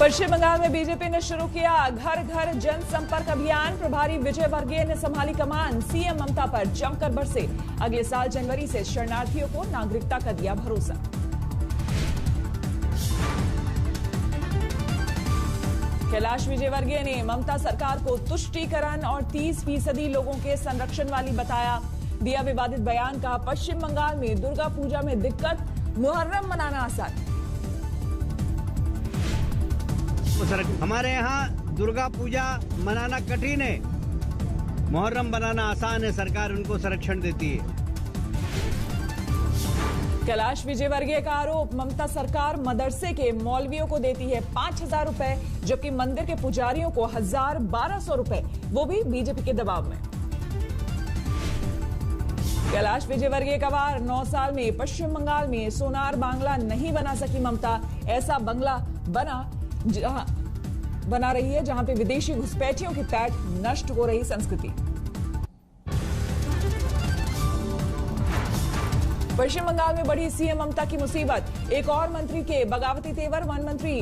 पश्चिम बंगाल में बीजेपी ने शुरू किया घर घर जनसंपर्क अभियान। प्रभारी विजय वर्गीय ने संभाली कमान। सीएम ममता पर जमकर बरसे। अगले साल जनवरी से शरणार्थियों को नागरिकता का दिया भरोसा। कैलाश विजयवर्गीय ने ममता सरकार को तुष्टीकरण और 30% लोगों के संरक्षण वाली बताया। दिया विवादित बयान। कहा पश्चिम बंगाल में दुर्गा पूजा में दिक्कत, मुहर्रम मनाना आसान। हमारे यहाँ दुर्गा पूजा मनाना कठिन है, मुहर्रम बनाना आसान है। सरकार उनको संरक्षण देती है। कैलाश विजयवर्गीय का आरोप। ममता सरकार मदरसे के मौलवियों को देती है 5,000 रुपए, जबकि मंदिर के पुजारियों को 1,000-1,200 रुपए, वो भी बीजेपी के दबाव में। कैलाश विजयवर्गीय का वार। 9 साल में पश्चिम बंगाल में सोनार बांग्ला नहीं बना सकी ममता। ऐसा बंगला बना रही है जहां पे विदेशी घुसपैठियों की पैठ नष्ट हो रही संस्कृति। पश्चिम बंगाल में बढ़ी सीएम ममता की मुसीबत। एक और मंत्री के बगावती तेवर। वन मंत्री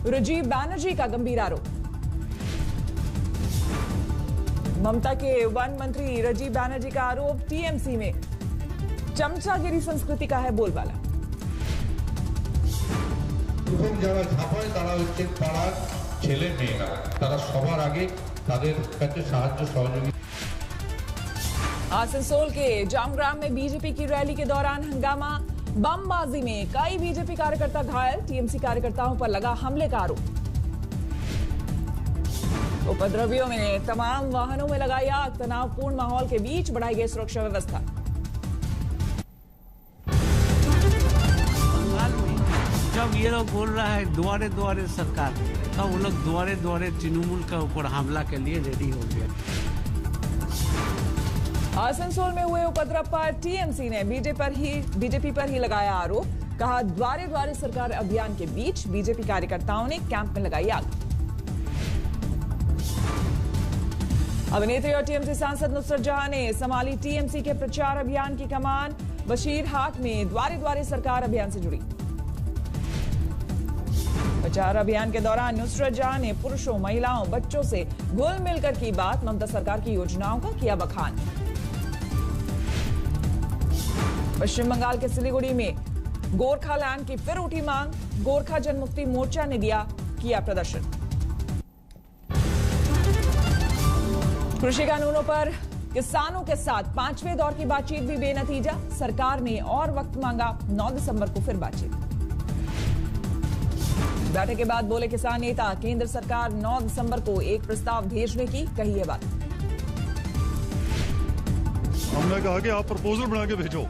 राजीव बनर्जी का गंभीर आरोप। ममता के वन मंत्री राजीव बनर्जी का आरोप। टीएमसी में चमचागिरी संस्कृति का है बोलबाला। যারা ঝাঁপায় তারা হচ্ছে পাড়ার ছেলে মেয়েরা, তারা সবার আগে তাদের কাছে সাহায্য সহযোগিতা। आसनसोल के जामग्राम में बीजेपी की रैली के दौरान हंगामा। बमबाजी में कई बीजेपी कार्यकर्ता घायल। टीएमसी कार्यकर्ताओं पर लगा हमले का आरोप। उपद्रवियों ने तमाम वाहनों में लगाई आग। तनावपूर्ण माहौल के बीच बढ़ाई गई सुरक्षा व्यवस्था। जब ये लोग बोल रहा है द्वारे द्वारे सरकार, तब वो लोग द्वारे द्वारे तृणमूल के ऊपर हमला के लिए रेडी हो गया। आसनसोल में हुए उपद्रव पर टीएमसी ने बीजेपी पर ही लगाया आरोप। कहा द्वारे द्वारे सरकार अभियान के बीच बीजेपी कार्यकर्ताओं ने कैंप में लगाई आग। अभिनेत्री और टीएमसी सांसद नुसरत जहां ने संभाली टीएमसी के प्रचार अभियान की कमान। बशीरहाट में द्वारे द्वारे सरकार अभियान से जुड़ी। प्रचार अभियान के दौरान नुसरत जहां ने पुरुषों, महिलाओं, बच्चों से घुल मिलकर की बात। ममता सरकार की योजनाओं का किया बखान। पश्चिम बंगाल के सिलीगुड़ी में गोरखालैंड की फिर उठी मांग। गोरखा जनमुक्ति मोर्चा ने किया प्रदर्शन। कृषि कानूनों पर किसानों के साथ 5वें दौर की बातचीत भी बेनतीजा। सरकार ने और वक्त मांगा। 9 दिसंबर को फिर बातचीत। बैठक के बाद बोले किसान नेता। केंद्र सरकार 9 दिसंबर को एक प्रस्ताव भेजने की कही है बात। हमने कहा कि आप प्रपोजल बना के भेजो,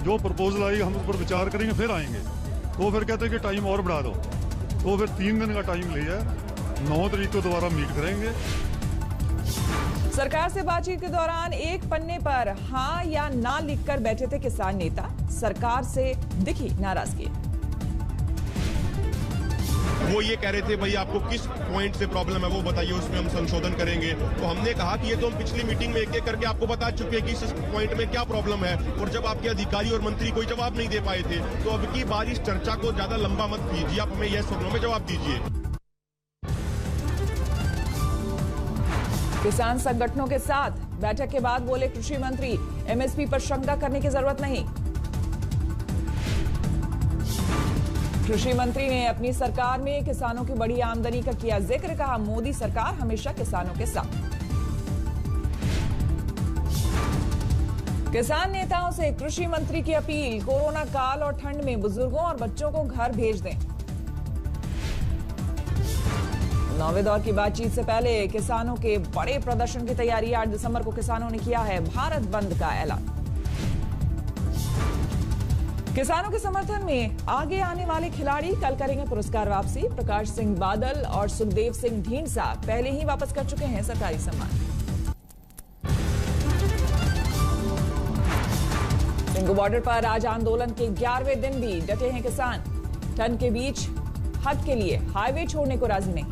जो प्रपोजल आएगा हम उस पर विचार करेंगे, फिर आएंगे। तो फिर कहते हैं कि टाइम और बढ़ा दो। तो फिर 3 दिन का टाइम लिया, 9 तारीख को दोबारा मीट करेंगे। सरकार से बातचीत के दौरान एक पन्ने पर हां या ना लिखकर बैठे थे किसान नेता। सरकार से दिखी नाराजगी। वो ये कह रहे थे भाई आपको किस पॉइंट से प्रॉब्लम है वो बताइए, उसमें हम संशोधन करेंगे। तो हमने कहा कि ये तो हम पिछली मीटिंग में एक एक करके आपको बता चुके हैं कि इस पॉइंट में क्या प्रॉब्लम है, और जब आपके अधिकारी और मंत्री कोई जवाब नहीं दे पाए थे, तो अब की बार इस चर्चा को ज्यादा लंबा मत कीजिए, आप हमें यस और नो में जवाब दीजिए। किसान संगठनों के साथ बैठक के बाद बोले कृषि मंत्री, एमएसपी पर शंका करने की जरूरत नहीं। कृषि मंत्री ने अपनी सरकार में किसानों की बड़ी आमदनी का किया जिक्र। कहा मोदी सरकार हमेशा किसानों के साथ। किसान नेताओं से कृषि मंत्री की अपील। कोरोना काल और ठंड में बुजुर्गों और बच्चों को घर भेज दें। 9वें दौर की बातचीत से पहले किसानों के बड़े प्रदर्शन की तैयारी। 8 दिसंबर को किसानों ने किया है भारत बंद का ऐलान। किसानों के समर्थन में आगे आने वाले खिलाड़ी कल करेंगे पुरस्कार वापसी। प्रकाश सिंह बादल और सुखदेव सिंह ढींढसा पहले ही वापस कर चुके हैं सरकारी सम्मान। सिंघू बॉर्डर पर आज आंदोलन के 11वें दिन भी डटे हैं किसान। ठंड के बीच हद के लिए हाईवे छोड़ने को राजी नहीं।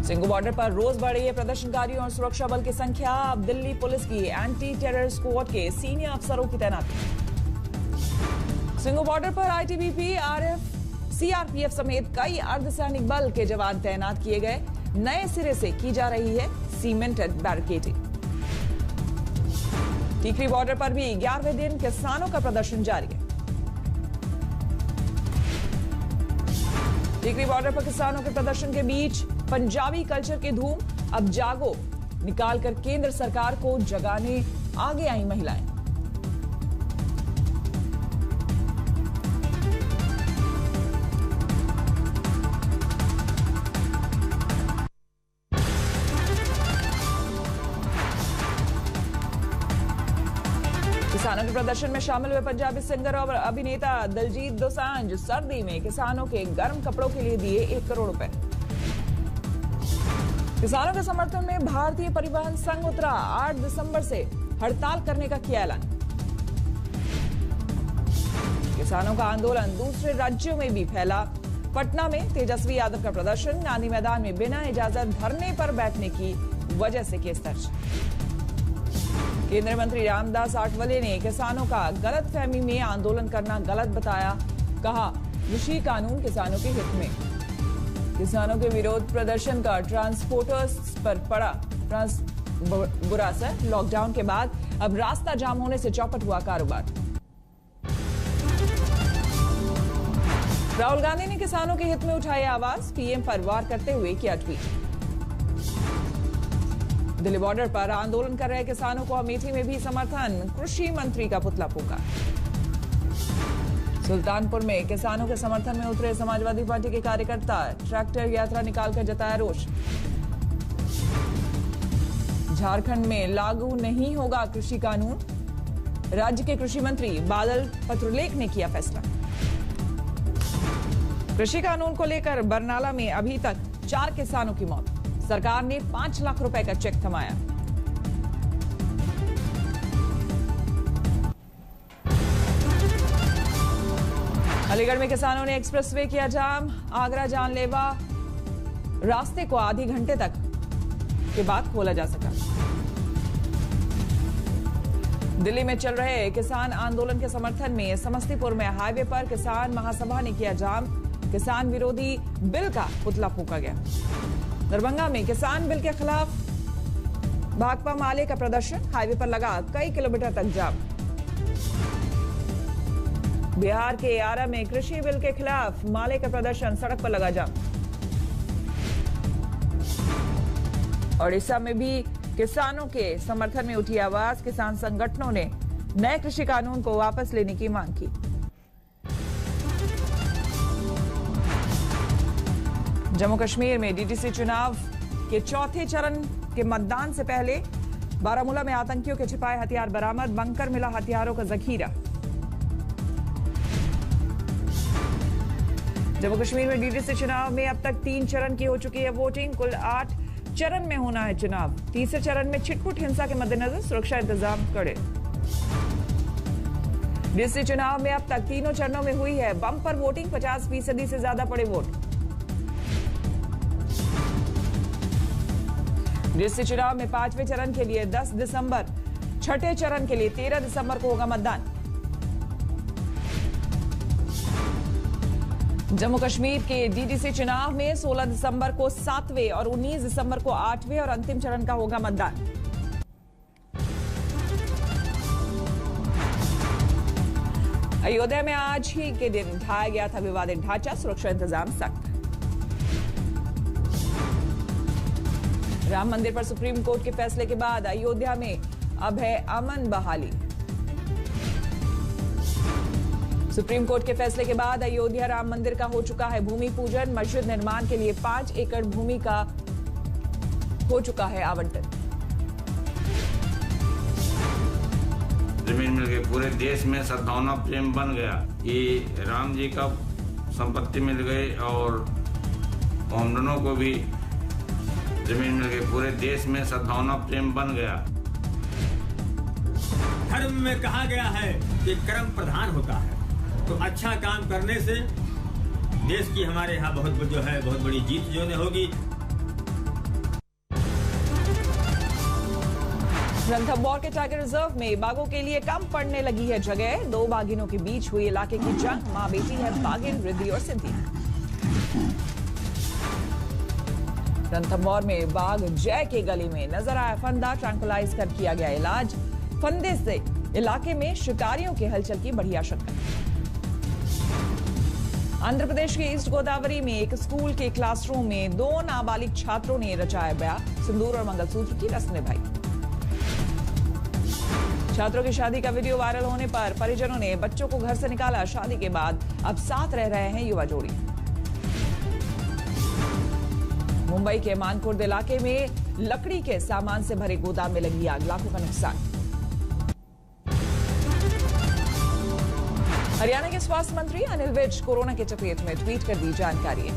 सिंघू बॉर्डर पर रोज बढ़ रही है प्रदर्शनकारियों और सुरक्षा बल की संख्या। अब दिल्ली पुलिस की एंटी टेरर स्क्वाड के सीनियर अफसरों की तैनाती। सिंघू बॉर्डर पर आईटीबीपी, आरएफ, सीआरपीएफ समेत कई अर्धसैनिक बल के जवान तैनात किए गए। नए सिरे से की जा रही है सीमेंटेड बैरिकेडिंग। टीकरी बॉर्डर पर भी 11वें दिन किसानों का प्रदर्शन जारी है। टीकरी बॉर्डर पर किसानों के प्रदर्शन के बीच पंजाबी कल्चर की धूम। अब जागो निकालकर केंद्र सरकार को जगाने आगे आई महिलाएं। किसानों के प्रदर्शन में शामिल हुए पंजाबी सिंगर और अभिनेता दिलजीत दोसांझ सर्दी में किसानों के गर्म कपड़ों के लिए दिए 1 करोड़ रुपए। किसानों के समर्थन में भारतीय परिवहन संघ उतरा। 8 दिसंबर से हड़ताल करने का किया ऐलान। किसानों का आंदोलन दूसरे राज्यों में भी फैला। पटना में तेजस्वी यादव का प्रदर्शन। गांधी मैदान में बिना इजाजत धरने पर बैठने की वजह से केस दर्ज। केंद्रीय मंत्री रामदास आठवले ने किसानों का गलतफहमी में आंदोलन करना गलत बताया। कहा, कृषि कानून किसानों के हित में। किसानों के विरोध प्रदर्शन का ट्रांसपोर्टर्स पर पड़ा बुरा असर। लॉकडाउन के बाद अब रास्ता जाम होने से चौपट हुआ कारोबार। राहुल गांधी ने किसानों के हित में उठाई आवाज। पीएम पर वार करते हुए किया ट्वीट। दिल्ली बॉर्डर पर आंदोलन कर रहे किसानों को अमेठी में भी समर्थन। कृषि मंत्री का पुतला फूंका। सुल्तानपुर में किसानों के समर्थन में उतरे समाजवादी पार्टी के कार्यकर्ता। ट्रैक्टर यात्रा निकालकर जताया रोष। झारखंड में लागू नहीं होगा कृषि कानून। राज्य के कृषि मंत्री बादल पत्रलेख ने किया फैसला। कृषि कानून को लेकर बरनाला में अभी तक 4 किसानों की मौत। सरकार ने 5 लाख रुपए का चेक थमाया। अलीगढ़ में किसानों ने एक्सप्रेसवे किया जाम। आगरा जानलेवा रास्ते को आधे घंटे तक के बाद खोला जा सका। दिल्ली में चल रहे किसान आंदोलन के समर्थन में समस्तीपुर में हाईवे पर किसान महासभा ने किया जाम। किसान विरोधी बिल का पुतला फूंका गया। दरभंगा में किसान बिल के खिलाफ भाकपा माले का प्रदर्शन। हाईवे पर लगा कई किलोमीटर तक जाम। बिहार के आरा में कृषि बिल के खिलाफ माले का प्रदर्शन। सड़क पर लगा जाम। ओडिशा में भी किसानों के समर्थन में उठी आवाज। किसान संगठनों ने नए कृषि कानून को वापस लेने की मांग की। जम्मू कश्मीर में डीडीसी चुनाव के चौथे चरण के मतदान से पहले बारामूला में आतंकियों के छिपाए हथियार बरामद। बंकर मिला हथियारों का जखीरा। जम्मू कश्मीर में डीडीसी चुनाव में अब तक 3 चरण की हो चुकी है वोटिंग। कुल 8 चरण में होना है चुनाव। तीसरे चरण में छिटपुट हिंसा के मद्देनजर सुरक्षा इंतजाम कड़े। डीडीसी चुनाव में अब तक तीनों चरणों में हुई है बम्पर वोटिंग। 50% से ज्यादा पड़े वोट। डीडीसी चुनाव में 5वें चरण के लिए 10 दिसंबर, छठे चरण के लिए 13 दिसंबर को होगा मतदान। जम्मू कश्मीर के डीडीसी चुनाव में 16 दिसंबर को 7वें और 19 दिसंबर को 8वें और अंतिम चरण का होगा मतदान। अयोध्या में आज ही के दिन ढाया गया था विवादित ढांचा। सुरक्षा इंतजाम सख्त। राम मंदिर पर सुप्रीम कोर्ट के फैसले के बाद अयोध्या में अब है अमन बहाली। सुप्रीम कोर्ट के फैसले के बाद अयोध्या राम मंदिर का हो चुका है भूमि पूजन। मस्जिद निर्माण के लिए 5 एकड़ भूमि का हो चुका है आवंटन। जमीन मिल गई। पूरे देश में सद्भावना प्रेम बन गया। ये राम जी का संपत्ति मिल गई और मोहम्मदनों को भी जमीन मिल गई। पूरे देश में सद्भावना प्रेम बन गया। धर्म में कहा गया है कि कर्म प्रधान होता है, तो अच्छा काम करने से देश की हमारे यहाँ बहुत बड़ी जीत जो होगी। रणथंभौर के टाइगर रिजर्व में बाघों के लिए कम पड़ने लगी है जगह। 2 बाघिनों के बीच हुई इलाके की जंग। मां बेटी है बाघिन रिद्धि और सिद्धि। रणथंभौर में बाघ जय के गले में नजर आया फंदा। ट्रैंकुलाइज कर किया गया इलाज। फंदे से इलाके में शिकारियों के हलचल की बढ़ी आशंका। आंध्र प्रदेश के ईस्ट गोदावरी में एक स्कूल के क्लासरूम में 2 नाबालिग छात्रों ने रचाया ब्याह। सिंदूर और मंगलसूत्र की रस्म निभाई। छात्रों की शादी का वीडियो वायरल होने पर परिजनों ने बच्चों को घर से निकाला। शादी के बाद अब साथ रह रहे हैं युवा जोड़ी। मुंबई के मानकुर्द इलाके में लकड़ी के सामान से भरे गोदाम में लगी आग। लाखों का नुकसान। हरियाणा के स्वास्थ्य मंत्री अनिल विज कोरोना के चपेट में। ट्वीट कर दी जानकारी।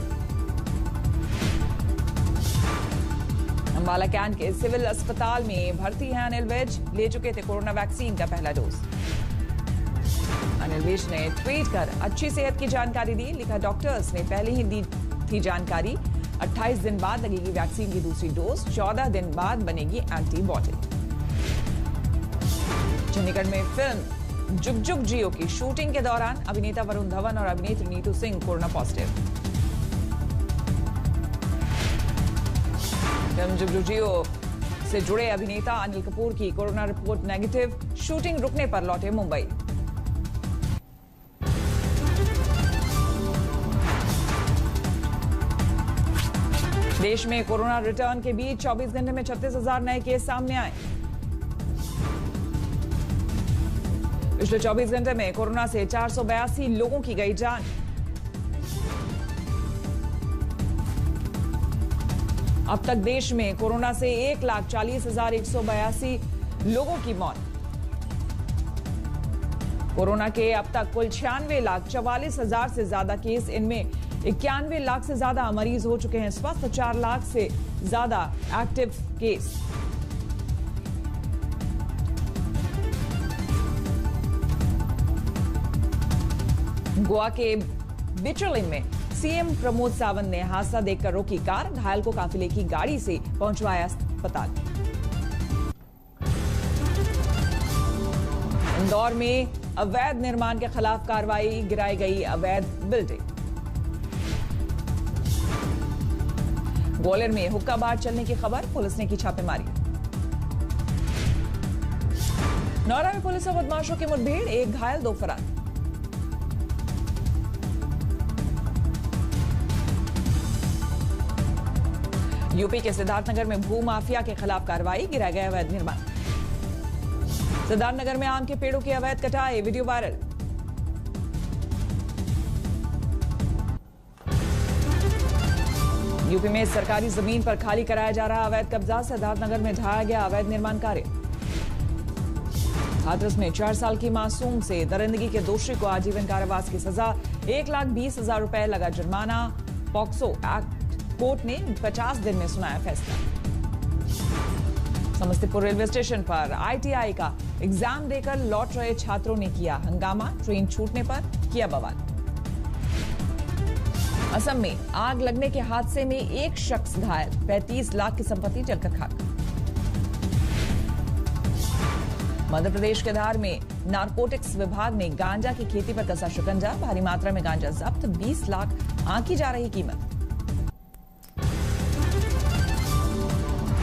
अंबाला कैंट के सिविल अस्पताल में भर्ती हैं अनिल विज। ले चुके थे कोरोना वैक्सीन का पहला डोज। अनिल विज ने ट्वीट कर अच्छी सेहत की जानकारी दी। लिखा, डॉक्टर्स ने पहले ही दी थी जानकारी। 28 दिन बाद लगेगी वैक्सीन की दूसरी डोज। 14 दिन बाद बनेगी एंटीबॉडी। चंडीगढ़ में फिल्म जुग जुग जियो की शूटिंग के दौरान अभिनेता वरुण धवन और अभिनेत्री Neetu Singh corona positive. Film जुग जुग जियो से जुड़े अभिनेता अनिल कपूर की कोरोना रिपोर्ट नेगेटिव। शूटिंग रुकने पर लौटे मुंबई। देश में कोरोना रिटर्न के बीच 24 घंटे में 36,000 नए केस सामने आए। पिछले 24 घंटे में कोरोना से 482 लोगों की गई जान। अब तक देश में कोरोना से 1,40,182 लोगों की मौत। कोरोना के अब तक कुल 96,44,000 से ज्यादा केस। इनमें 91 लाख से ज्यादा मरीज हो चुके हैं स्वस्थ। 4 लाख से ज्यादा एक्टिव केस। गोवा के बिचोलिम में सीएम प्रमोद सावंत ने हादसा देखकर रोकी कार। घायल को काफिले की गाड़ी से पहुंचवाया अस्पताल। इंदौर में अवैध निर्माण के खिलाफ कार्रवाई। गिराई गई अवैध बिल्डिंग। ग्वालियर में हुक्का बार चलने की खबर। पुलिस ने की छापेमारी। नौरा में पुलिस और बदमाशों की मुठभेड़। 1 घायल 2 फरार। यूपी के सिद्धार्थनगर में भू माफिया के खिलाफ कार्रवाई। गिराया गया अवैध निर्माण। सिद्धार्थनगर में आम के पेड़ों की अवैध कटाई। Video viral. यूपी में सरकारी जमीन पर खाली कराया जा रहा अवैध कब्जा। सिद्धार्थनगर में ढाया गया अवैध निर्माण कार्य। हाथरस में 4 साल की मासूम से दरिंदगी के दोषी को आजीवन कारावास की सजा। 1,20,000 रुपए लगा जुर्माना। पॉक्सो एक्ट कोर्ट ने 50 दिन में सुनाया फैसला। समस्तीपुर रेलवे स्टेशन पर आईटीआई का एग्जाम देकर लौट रहे छात्रों ने किया हंगामा। ट्रेन छूटने पर किया बवाल। असम में आग लगने के हादसे में 1 शख्स घायल। 35 लाख की संपत्ति जलकर खाक। मध्य प्रदेश के धार में नारकोटिक्स विभाग ने गांजा की खेती पर कसा शिकंजा। भारी मात्रा में गांजा जब्त। 20 लाख आंकी जा रही कीमत।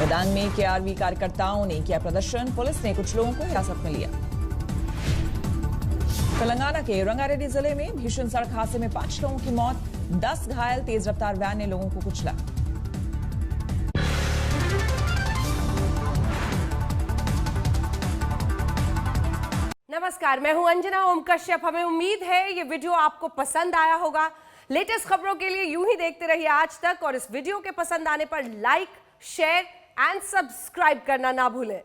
मैदान में केआरवी कार्यकर्ताओं ने किया प्रदर्शन। पुलिस ने कुछ लोगों को हिरासत में लिया। तेलंगाना के रंगारेड्डी जिले में भीषण सड़क हादसे में 5 लोगों की मौत। 10 घायल। तेज रफ्तार वैन ने लोगों को कुचला। नमस्कार, मैं हूं अंजना ओम कश्यप। हमें उम्मीद है ये वीडियो आपको पसंद आया होगा। लेटेस्ट खबरों के लिए यूं ही देखते रहिए आज तक और इस वीडियो के पसंद आने पर लाइक, शेयर एंड सब्सक्राइब करना ना भूलें।